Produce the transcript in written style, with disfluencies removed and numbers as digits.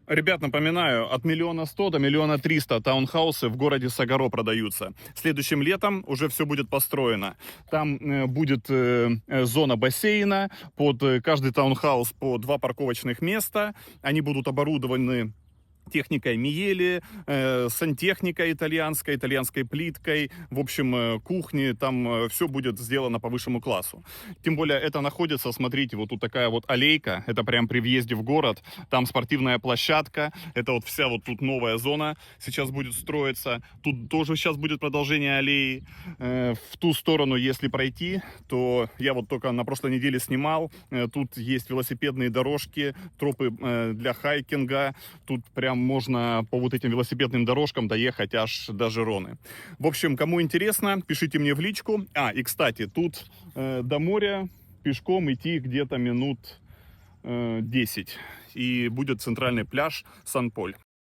Ребят, напоминаю, от 1 100 000 до 1 300 000 таунхаусы в городе Сагаро продаются. Следующим летом уже все будет построено. Там будет зона бассейна, под каждый таунхаус по 2 парковочных места. Они будут оборудованы техникой Миели, сантехникой итальянской плиткой, в общем, кухни, там все будет сделано по высшему классу. Тем более это находится, смотрите, вот тут такая вот аллейка, это прям при въезде в город, там спортивная площадка, это вот вся вот тут новая зона сейчас будет строиться, тут тоже сейчас будет продолжение аллеи. В ту сторону, если пройти, то я вот только на прошлой неделе снимал, тут есть велосипедные дорожки, тропы для хайкинга, тут прям можно по вот этим велосипедным дорожкам доехать аж до Жироны. В общем, кому интересно, пишите мне в личку. И, кстати, тут до моря пешком идти где-то минут 10. И будет центральный пляж Сан-Поль.